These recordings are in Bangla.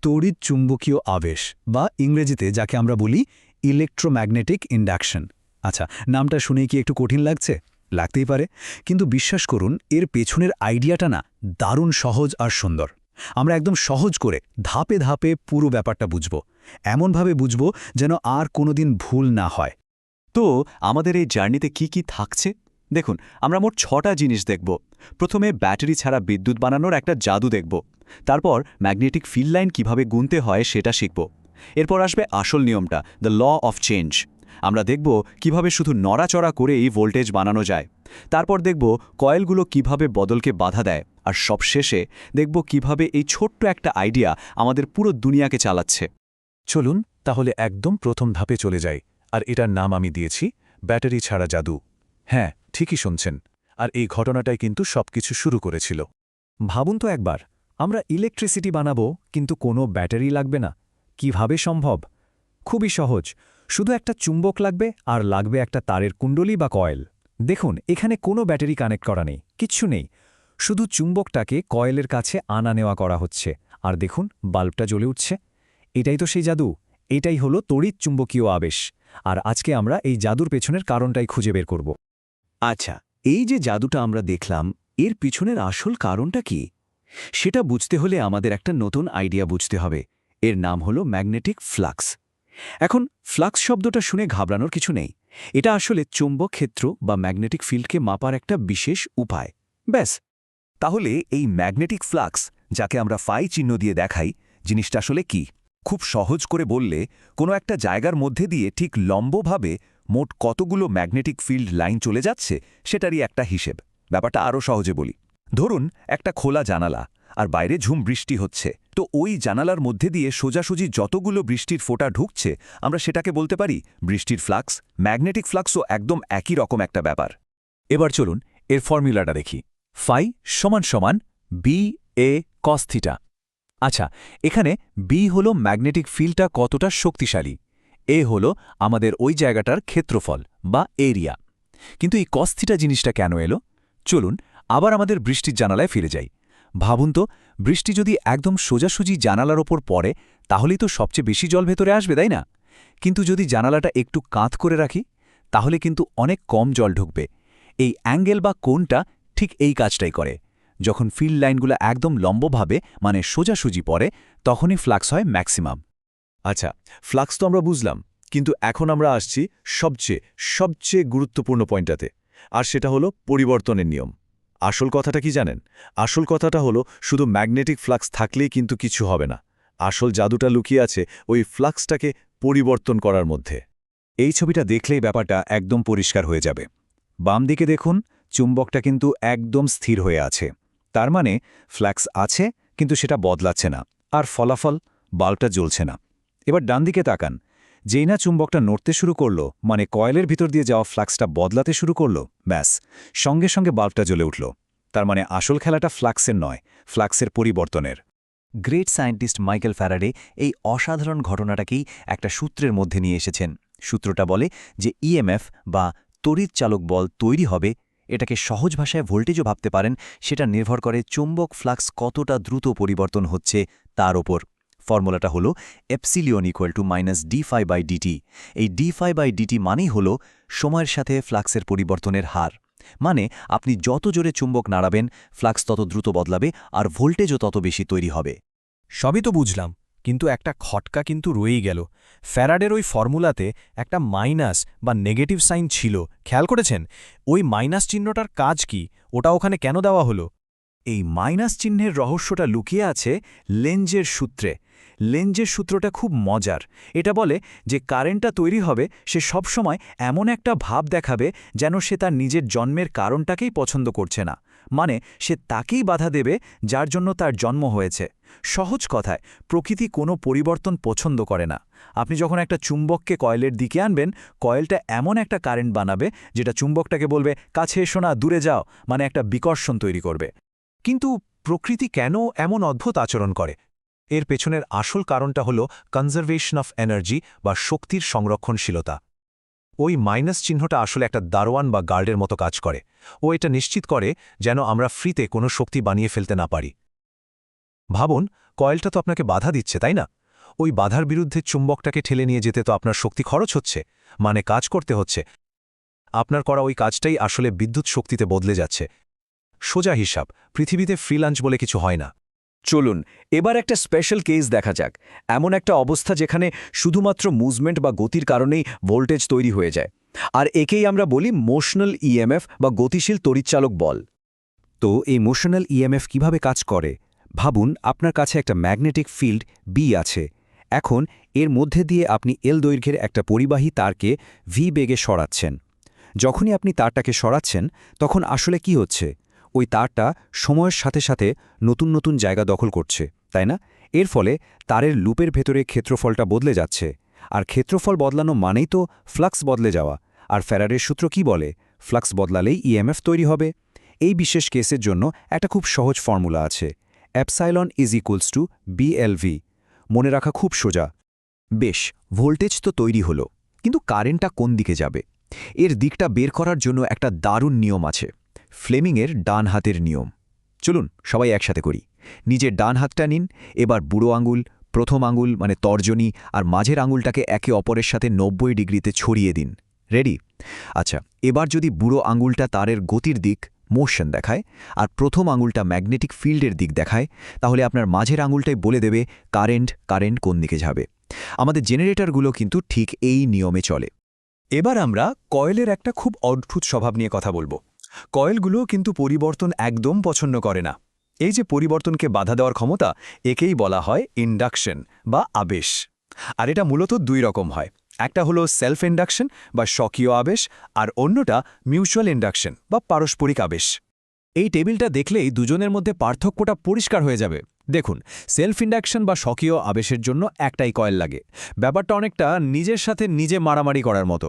তড়িৎ চুম্বকীয় আবেশ বা ইংরেজিতে যাকে আমরা বলি ইলেকট্রোম্যাগনেটিক ইন্ডাকশন। আচ্ছা, নামটা শুনেই কি একটু কঠিন লাগছে? লাগতেই পারে, কিন্তু বিশ্বাস করুন এর পেছনের আইডিয়াটা না দারুণ সহজ আর সুন্দর। আমরা একদম সহজ করে ধাপে ধাপে পুরো ব্যাপারটা বুঝব, এমনভাবে বুঝব যেন আর কোনোদিন ভুল না হয়। তো আমাদের এই জার্নিতে কি কি থাকছে দেখুন, আমরা মোট 6টা জিনিস দেখব। প্রথমে ব্যাটারি ছাড়া বিদ্যুৎ বানানোর একটা জাদু দেখব, তারপর ম্যাগনেটিক ফিল্ড লাইন কীভাবে গুনতে হয় সেটা শিখব। এরপর আসবে আসল নিয়মটা, দ্য ল অফ চেঞ্জ। আমরা দেখব কিভাবে শুধু নড়াচড়া করেই ভোল্টেজ বানানো যায়। তারপর দেখব কয়েলগুলো কিভাবে বদলকে বাধা দেয়, আর সবশেষে দেখব কিভাবে এই ছোট্ট একটা আইডিয়া আমাদের পুরো দুনিয়াকে চালাচ্ছে। চলুন তাহলে একদম প্রথম ধাপে চলে যাই, আর এটার নাম আমি দিয়েছি ব্যাটারি ছাড়া জাদু। হ্যাঁ, ঠিকই শুনছেন, আর এই ঘটনাটাই কিন্তু সবকিছু শুরু করেছিল। ভাবুন তো একবার, আমরা ইলেকট্রিসিটি বানাবো কিন্তু কোনো ব্যাটারি লাগবে না। কিভাবে সম্ভব? খুবই সহজ, শুধু একটা চুম্বক লাগবে আর লাগবে একটা তারের কুণ্ডলী বা কয়েল। দেখুন, এখানে কোনো ব্যাটারি কানেক্ট করা নেই, কিচ্ছু নেই, শুধু চুম্বকটাকে কয়েলের কাছে আনা নেওয়া করা হচ্ছে, আর দেখুন বাল্বটা জ্বলে উঠছে। এটাই তো সেই জাদু, এটাই হলো তড়িৎ চুম্বকীয় আবেশ। আর আজকে আমরা এই জাদুর পেছনের কারণটাই খুঁজে বের করব। আচ্ছা, এই যে জাদুটা আমরা দেখলাম, এর পিছনের আসল কারণটা কি? সেটা বুঝতে হলে আমাদের একটা নতুন আইডিয়া বুঝতে হবে। এর নাম হলো ম্যাগনেটিক ফ্লাক্স। এখন ফ্লাক্স শব্দটা শুনে ঘাবড়ানোর কিছু নেই। এটা আসলে চৌম্বক ক্ষেত্র বা ম্যাগনেটিক ফিল্ডকে মাপার একটা বিশেষ উপায়। ব্যাস। তাহলে এই ম্যাগনেটিক ফ্লাক্স, যাকে আমরা ফাই চিহ্ন দিয়ে দেখাই, জিনিসটা আসলে কি? খুব সহজ করে বললে, কোনো একটা জায়গার মধ্যে দিয়ে ঠিক লম্বভাবে মোট কতগুলো ম্যাগনেটিক ফিল্ড লাইন চলে যাচ্ছে সেটারই একটা হিসেব। ব্যাপারটা আরও সহজে বলি। ধরুন একটা খোলা জানালা, আর বাইরে ঝুম বৃষ্টি হচ্ছে। তো ওই জানালার মধ্যে দিয়ে সোজাসুজি যতগুলো বৃষ্টির ফোঁটা ঢুকছে, আমরা সেটাকে বলতে পারি বৃষ্টির ফ্লাক্স। ম্যাগনেটিক ফ্লাক্সও একদম একই রকম একটা ব্যাপার। এবার চলুন এর ফর্মুলাটা দেখি। ফাই সমান সমান বি এ কস থিটা। আচ্ছা, এখানে বি হলো ম্যাগনেটিক ফিল্ডটা কতটা শক্তিশালী, এ হলো আমাদের ওই জায়গাটার ক্ষেত্রফল বা এরিয়া। কিন্তু এই কস থিটা জিনিসটা কেন এলো? চলুন আবার আমাদের বৃষ্টির জানালায় ফিরে যাই। ভাবুন তো, বৃষ্টি যদি একদম সোজাসুজি জানালার ওপর পড়ে, তাহলেই তো সবচেয়ে বেশি জল ভেতরে আসবে, তাই না? কিন্তু যদি জানালাটা একটু কাঁধ করে রাখি, তাহলে কিন্তু অনেক কম জল ঢুকবে। এই অ্যাঙ্গেল বা কোণটা ঠিক এই কাজটাই করে। যখন ফিল্ড লাইনগুলো একদম লম্বভাবে মানে সোজাসুজি পড়ে, তখনই ফ্লাক্স হয় ম্যাক্সিমাম। আচ্ছা, ফ্লাক্স তো আমরা বুঝলাম, কিন্তু এখন আমরা আসছি সবচেয়ে গুরুত্বপূর্ণ পয়েন্টটাতে, আর সেটা হলো পরিবর্তনের নিয়ম। আসল কথাটা কি জানেন? আসল কথাটা হলো শুধু ম্যাগনেটিক ফ্লাক্স থাকলেই কিন্তু কিছু হবে না। আসল জাদুটা লুকিয়ে আছে ওই ফ্লাক্সটাকে পরিবর্তন করার মধ্যে। এই ছবিটা দেখলেই ব্যাপারটা একদম পরিষ্কার হয়ে যাবে। বাম দিকে দেখুন, চুম্বকটা কিন্তু একদম স্থির হয়ে আছে। তার মানে ফ্ল্যাক্স আছে, কিন্তু সেটা বদলাচ্ছে না, আর ফলাফল বাল্বটা জ্বলছে না। এবার ডান দিকে তাকান, যেই না চুম্বকটা নড়তে শুরু করলো, মানে কয়েলের ভিতর দিয়ে যাওয়া ফ্লাক্সটা বদলাতে শুরু করলো, ব্যাস সঙ্গে সঙ্গে বাল্বটা জ্বলে উঠল। তার মানে আসল খেলাটা ফ্লাক্সের নয়, ফ্লাক্সের পরিবর্তনের। গ্রেট সায়েন্টিস্ট মাইকেল ফ্যারাডে এই অসাধারণ ঘটনাটাকেই একটা সূত্রের মধ্যে নিয়ে এসেছেন। সূত্রটা বলে যে ইএমএফ বা তড়িৎ চালক বল তৈরি হবে, এটাকে সহজ ভাষায় ভোল্টেজও ভাবতে পারেন, সেটা নির্ভর করে চৌম্বক ফ্লাক্স কতটা দ্রুত পরিবর্তন হচ্ছে তার ওপর। ফর্মুলাটা হলো এপসিলিয়ন ইকুয়াল টু মাইনাস d∅/dt। এই d∅/dt মানেই হলো সময়ের সাথে ফ্লাক্সের পরিবর্তনের হার। মানে আপনি যত জোরে চুম্বক নাড়াবেন, ফ্লাক্স তত দ্রুত বদলাবে, আর ভোল্টেজও তত বেশি তৈরি হবে। সবই তো বুঝলাম, কিন্তু একটা খটকা কিন্তু রয়েই গেল। ফ্যারাডের ওই ফর্মুলাতে একটা মাইনাস বা নেগেটিভ সাইন ছিল, খেয়াল করেছেন? ওই মাইনাস চিহ্নটার কাজ কি? ওটা ওখানে কেন দেওয়া হলো? এই মাইনাস চিহ্নের রহস্যটা লুকিয়ে আছে লেঞ্জের সূত্রে। লেঞ্জের সূত্রটা খুব মজার। এটা বলে যে কারেন্টটা তৈরি হবে, সে সবসময় এমন একটা ভাব দেখাবে যেন সে তার নিজের জন্মের কারণটাকেই পছন্দ করছে না, মানে সে তাকেই বাধা দেবে যার জন্য তার জন্ম হয়েছে। সহজ কথায়, প্রকৃতি কোনো পরিবর্তন পছন্দ করে না। আপনি যখন একটা চুম্বককে কয়েলের দিকে আনবেন, কয়েলটা এমন একটা কারেন্ট বানাবে যেটা চুম্বকটাকে বলবে কাছে এসো না, দূরে যাও, মানে একটা বিকর্ষণ তৈরি করবে। কিন্তু প্রকৃতি কেন এমন অদ্ভুত আচরণ করে? এর পেছনের আসল কারণটা হল কনজারভেশন অফ এনার্জি বা শক্তির সংরক্ষণশীলতা। ওই মাইনাস চিহ্নটা আসলে একটা দারোয়ান বা গার্ডের মতো কাজ করে। ও এটা নিশ্চিত করে যেন আমরা ফ্রিতে কোনো শক্তি বানিয়ে ফেলতে না পারি। ভাবুন, কয়েলটা তো আপনাকে বাধা দিচ্ছে তাই না? ওই বাধার বিরুদ্ধে চুম্বকটাকে ঠেলে নিয়ে যেতে তো আপনার শক্তি খরচ হচ্ছে, মানে কাজ করতে হচ্ছে। আপনার করা ওই কাজটাই আসলে বিদ্যুৎ শক্তিতে বদলে যাচ্ছে। সোজা হিসাব, পৃথিবীতে ফ্রি লাঞ্চ বলে কিছু হয় না। চলুন এবার একটা স্পেশাল কেস দেখা যাক, এমন একটা অবস্থা যেখানে শুধুমাত্র মুভমেন্ট বা গতির কারণেই ভোল্টেজ তৈরি হয়ে যায়, আর একেই আমরা বলি মোশনাল ইএমএফ বা গতিশীল তড়িৎচালক বল। তো এই মোশনাল ইএমএফ কিভাবে কাজ করে? ভাবুন আপনার কাছে একটা ম্যাগনেটিক ফিল্ড বি আছে। এখন এর মধ্যে দিয়ে আপনি এল দৈর্ঘ্যের একটা পরিবাহী তারকে ভি বেগে সরাচ্ছেন। যখনই আপনি তারটাকে সরাচ্ছেন তখন আসলে কি হচ্ছে? ওই তারটা সময়ের সাথে সাথে নতুন নতুন জায়গা দখল করছে, তাই না? এর ফলে তারের লুপের ভেতরে ক্ষেত্রফলটা বদলে যাচ্ছে, আর ক্ষেত্রফল বদলানো মানেই তো ফ্লাক্স বদলে যাওয়া। আর ফ্যারাডের সূত্র কি বলে? ফ্লাক্স বদলালেই ইএমএফ তৈরি হবে। এই বিশেষ কেসের জন্য একটা খুব সহজ ফর্মুলা আছে, এপসাইলন ইজ ইকুয়ালস টু বিএলভি। মনে রাখা খুব সোজা। বেশ, ভোল্টেজ তো তৈরি হলো, কিন্তু কারেন্টটা কোন দিকে যাবে? এর দিকটা বের করার জন্য একটা দারুণ নিয়ম আছে, ফ্লেমিংয়ের ডান হাতের নিয়ম। চলুন সবাই একসাথে করি। নিজের ডান হাতটা নিন, এবার বুড়ো আঙুল, প্রথম আঙুল মানে তর্জনী আর মাঝের আঙুলটাকে একে অপরের সাথে 90 ডিগ্রিতে ছড়িয়ে দিন। রেডি? আচ্ছা, এবার যদি বুড়ো আঙুলটা তারের গতির দিক মোশন দেখায় আর প্রথম আঙুলটা ম্যাগনেটিক ফিল্ডের দিক দেখায়, তাহলে আপনার মাঝের আঙুলটাই বলে দেবে কারেন্ট কোন দিকে যাবে। আমাদের জেনারেটরগুলো কিন্তু ঠিক এই নিয়মে চলে। এবার আমরা কয়েলের একটা খুব অদ্ভুত স্বভাব নিয়ে কথা বলবো। কয়েলগুলো কিন্তু পরিবর্তন একদম পছন্দ করে না। এই যে পরিবর্তনকে বাধা দেওয়ার ক্ষমতা, একেই বলা হয় ইন্ডাকশন বা আবেশ। আর এটা মূলত দুই রকম হয়, একটা হলো সেলফ ইন্ডাকশন বা স্বকীয় আবেশ, আর অন্যটা মিউচুয়াল ইন্ডাকশন বা পারস্পরিক আবেশ। এই টেবিলটা দেখলেই দুজনের মধ্যে পার্থক্যটা পরিষ্কার হয়ে যাবে। দেখুন, সেলফ ইন্ডাকশন বা স্বকীয় আবেশের জন্য একটাই কয়েল লাগে। ব্যাপারটা অনেকটা নিজের সাথে নিজে মারামারি করার মতো।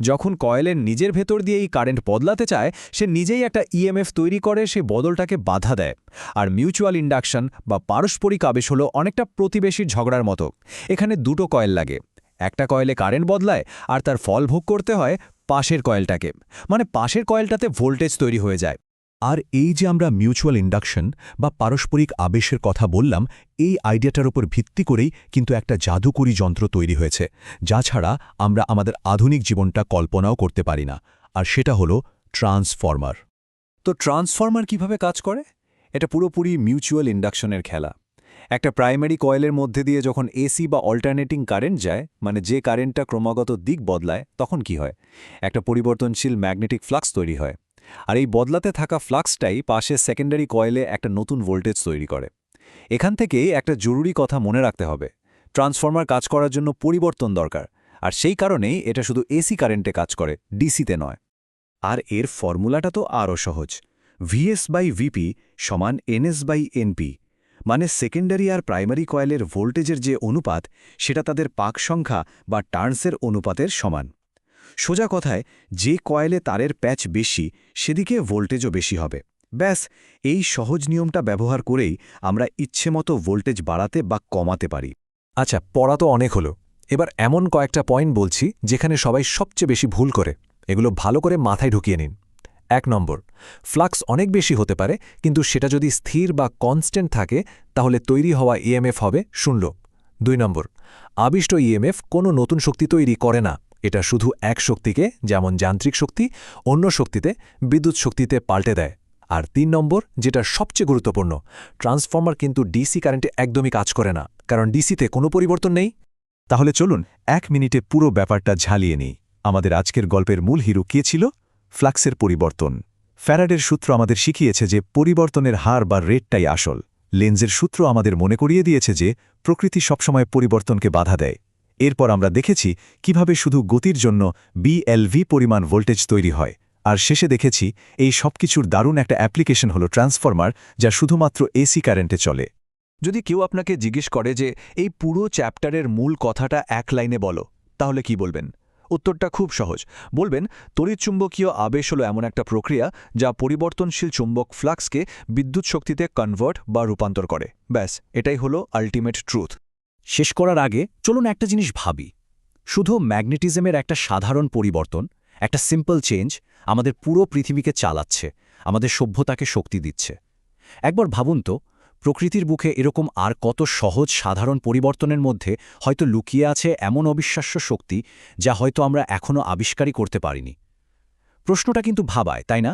যখন কয়েলের নিজের ভেতর দিয়ে এই কারেন্ট বদলাতে চায়, সে নিজেই একটা ইএমএফ তৈরি করে, সে বদলটাকে বাধা দেয়। আর মিউচুয়াল ইন্ডাকশন বা পারস্পরিক আবেশ হলো অনেকটা প্রতিবেশীর ঝগড়ার মতো। এখানে দুটো কয়েল লাগে, একটা কয়েলে কারেন্ট বদলায় আর তার ফল ভোগ করতে হয় পাশের কয়েলটাকে, মানে পাশের কয়েলটাতে ভোল্টেজ তৈরি হয়ে যায়। আর এই যে আমরা মিউচুয়াল ইন্ডাকশন বা পারস্পরিক আবেশের কথা বললাম, এই আইডিয়াটার উপর ভিত্তি করেই কিন্তু একটা জাদুকরী যন্ত্র তৈরি হয়েছে, যা ছাড়া আমরা আমাদের আধুনিক জীবনটা কল্পনাও করতে পারি না। আর সেটা হলো ট্রান্সফর্মার। তো ট্রান্সফর্মার কিভাবে কাজ করে? এটা পুরোপুরি মিউচুয়াল ইন্ডাকশনের খেলা। একটা প্রাইমারি কয়েলের মধ্যে দিয়ে যখন এসি বা অল্টারনেটিং কারেন্ট যায়, মানে যে কারেন্টটা ক্রমাগত দিক বদলায়, তখন কি হয়? একটা পরিবর্তনশীল ম্যাগনেটিক ফ্লাক্স তৈরি হয়। আর এই বদলাতে থাকা ফ্লাক্সটাই পাশে সেকেন্ডারি কয়েলে একটা নতুন ভোল্টেজ তৈরি করে। এখান থেকেই একটা জরুরি কথা মনে রাখতে হবে, ট্রান্সফর্মার কাজ করার জন্য পরিবর্তন দরকার, আর সেই কারণেই এটা শুধু এসি কারেন্টে কাজ করে, ডিসিতে নয়। আর এর ফর্মুলাটা তো আরও সহজ, VS/VP সমান NS/NP, মানে সেকেন্ডারি আর প্রাইমারি কয়েলের ভোল্টেজের যে অনুপাত, সেটা তাদের পাক সংখ্যা বা টার্নসের অনুপাতের সমান। সোজা কথায়, যে কয়েলে তারের প্যাচ বেশি সেদিকে ভোল্টেজও বেশি হবে। ব্যাস, এই সহজ নিয়মটা ব্যবহার করেই আমরা ইচ্ছেমতো ভোল্টেজ বাড়াতে বা কমাতে পারি। আচ্ছা, পড়া তো অনেক হলো, এবার এমন কয়েকটা পয়েন্ট বলছি যেখানে সবাই সবচেয়ে বেশি ভুল করে। এগুলো ভালো করে মাথায় ঢুকিয়ে নিন। 1 নম্বর, ফ্লাক্স অনেক বেশি হতে পারে, কিন্তু সেটা যদি স্থির বা কনস্ট্যান্ট থাকে তাহলে তৈরি হওয়া ইএমএফ হবে 0। 2 নম্বর, আবিষ্ট ইএমএফ কোনো নতুন শক্তি তৈরি করে না, এটা শুধু এক শক্তিকে, যেমন যান্ত্রিক শক্তি, অন্য শক্তিতে, বিদ্যুৎ শক্তিতে পাল্টে দেয়। আর 3 নম্বর, যেটা সবচেয়ে গুরুত্বপূর্ণ, ট্রান্সফর্মার কিন্তু ডিসি কারেন্টে একদমই কাজ করে না, কারণ ডিসিতে কোনো পরিবর্তন নেই। তাহলে চলুন 1 মিনিটে পুরো ব্যাপারটা ঝালিয়ে নিই। আমাদের আজকের গল্পের মূল হিরো কে ছিল? ফ্লাক্সের পরিবর্তন। ফ্যারাডের সূত্র আমাদের শিখিয়েছে যে পরিবর্তনের হার বা রেটটাই আসল। লেন্জের সূত্র আমাদের মনে করিয়ে দিয়েছে যে প্রকৃতি সবসময় পরিবর্তনকে বাধা দেয়। এরপর আমরা দেখেছি কিভাবে শুধু গতির জন্য বিএলভি পরিমাণ ভোল্টেজ তৈরি হয়। আর শেষে দেখেছি এই সবকিছুর দারুণ একটা অ্যাপ্লিকেশন হলো ট্রান্সফর্মার, যা শুধুমাত্র এসি কারেন্টে চলে। যদি কেউ আপনাকে জিজ্ঞেস করে যে এই পুরো চ্যাপ্টারের মূল কথাটা এক লাইনে বলো, তাহলে কি বলবেন? উত্তরটা খুব সহজ, বলবেন তড়িৎচুম্বকীয় আবেশ হলো এমন একটা প্রক্রিয়া যা পরিবর্তনশীল চুম্বক ফ্লাক্সকে বিদ্যুৎ শক্তিতে কনভার্ট বা রূপান্তর করে। ব্যাস, এটাই হলো আল্টিমেট ট্রুথ। শেষ করার আগে চলুন একটা জিনিস ভাবি, শুধু ম্যাগনেটিজমের একটা সাধারণ পরিবর্তন, একটা সিম্পল চেঞ্জ আমাদের পুরো পৃথিবীকে চালাচ্ছে, আমাদের সভ্যতাকে শক্তি দিচ্ছে। একবার ভাবুন তো, প্রকৃতির বুকে এরকম আর কত সহজ সাধারণ পরিবর্তনের মধ্যে হয়তো লুকিয়ে আছে এমন অবিশ্বাস্য শক্তি যা হয়তো আমরা এখনও আবিষ্কারই করতে পারিনি। প্রশ্নটা কিন্তু ভাবায়, তাই না?